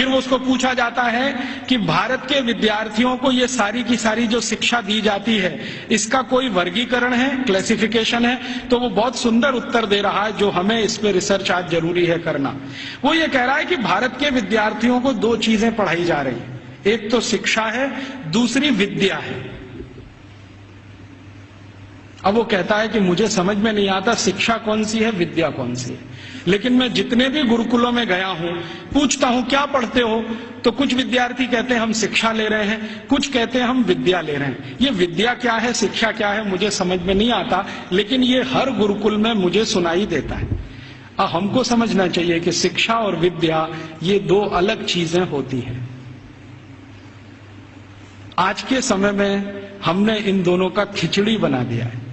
फिर उसको पूछा जाता है कि भारत के विद्यार्थियों को ये सारी की सारी जो शिक्षा दी जाती है, इसका कोई वर्गीकरण है, क्लासिफिकेशन है? तो वो बहुत सुंदर उत्तर दे रहा है, जो हमें इस पे रिसर्च आज जरूरी है करना। वो ये कह रहा है कि भारत के विद्यार्थियों को दो चीजें पढ़ाई जा रही हैं, एक तो शिक्षा है, दूसरी विद्या है। अब वो कहता है कि मुझे समझ में नहीं आता शिक्षा कौन सी है, विद्या कौन सी है, लेकिन मैं जितने भी गुरुकुलों में गया हूं, पूछता हूं क्या पढ़ते हो, तो कुछ विद्यार्थी कहते हैं हम शिक्षा ले रहे हैं, कुछ कहते हैं हम विद्या ले रहे हैं। ये विद्या क्या है, शिक्षा क्या है, मुझे समझ में नहीं आता, लेकिन ये हर गुरुकुल में मुझे सुनाई देता है। हमको समझना चाहिए कि शिक्षा और विद्या ये दो अलग चीजें होती हैं। आज के समय में हमने इन दोनों का खिचड़ी बना दिया है,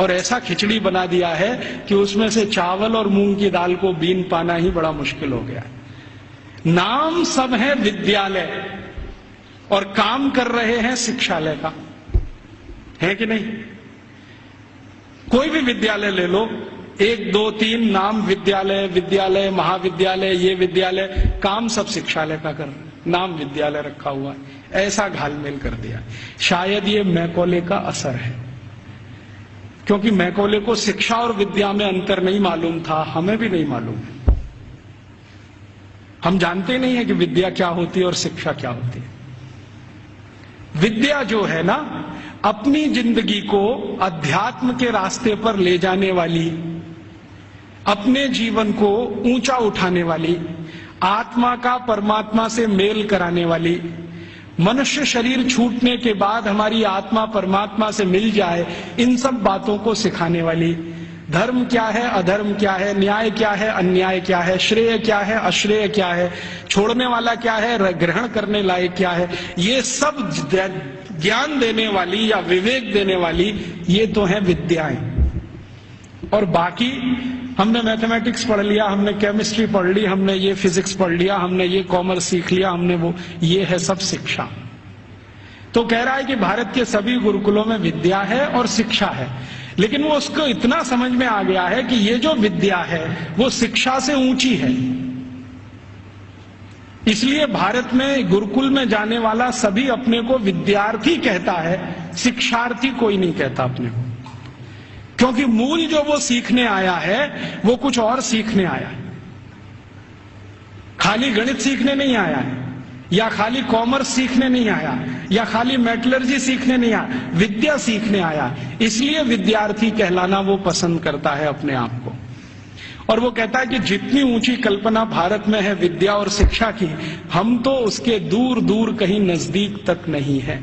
और ऐसा खिचड़ी बना दिया है कि उसमें से चावल और मूंग की दाल को बीन पाना ही बड़ा मुश्किल हो गया है। नाम सब है विद्यालय और काम कर रहे हैं शिक्षालय का, है कि नहीं? कोई भी विद्यालय ले लो, 1 2 3 नाम विद्यालय, विद्यालय, महाविद्यालय, ये विद्यालय, काम सब शिक्षालय का कर रहे हैं, नाम विद्यालय रखा हुआ है। ऐसा घालमेल कर दिया। शायद ये मैकॉले का असर है, क्योंकि मैकॉले को शिक्षा और विद्या में अंतर नहीं मालूम था, हमें भी नहीं मालूम है। हम जानते नहीं है कि विद्या क्या होती है और शिक्षा क्या होती है। विद्या जो है ना, अपनी जिंदगी को अध्यात्म के रास्ते पर ले जाने वाली, अपने जीवन को ऊंचा उठाने वाली, आत्मा का परमात्मा से मेल कराने वाली, मनुष्य शरीर छूटने के बाद हमारी आत्मा परमात्मा से मिल जाए, इन सब बातों को सिखाने वाली, धर्म क्या है, अधर्म क्या है, न्याय क्या है, अन्याय क्या है, श्रेय क्या है, अश्रेय क्या है, छोड़ने वाला क्या है, ग्रहण करने लायक क्या है, ये सब ज्ञान देने वाली या विवेक देने वाली ये तो है विद्याएं। और बाकी हमने मैथमेटिक्स पढ़ लिया, हमने केमिस्ट्री पढ़ ली, हमने ये फिजिक्स पढ़ लिया, हमने ये कॉमर्स सीख लिया, हमने वो, ये है सब शिक्षा। तो कह रहा है कि भारत के सभी गुरुकुलों में विद्या है और शिक्षा है, लेकिन वो उसको इतना समझ में आ गया है कि ये जो विद्या है वो शिक्षा से ऊंची है। इसलिए भारत में गुरुकुल में जाने वाला सभी अपने को विद्यार्थी कहता है, शिक्षार्थी कोई नहीं कहता अपने को, क्योंकि मूल जो वो सीखने आया है वो कुछ और सीखने आया है। खाली गणित सीखने नहीं आया है, या खाली कॉमर्स सीखने नहीं आया, या खाली मेटलर्जी सीखने नहीं आया, विद्या सीखने आया। इसलिए विद्यार्थी कहलाना वो पसंद करता है अपने आप को। और वो कहता है कि जितनी ऊंची कल्पना भारत में है विद्या और शिक्षा की, हम तो उसके दूर दूर कहीं नजदीक तक नहीं है।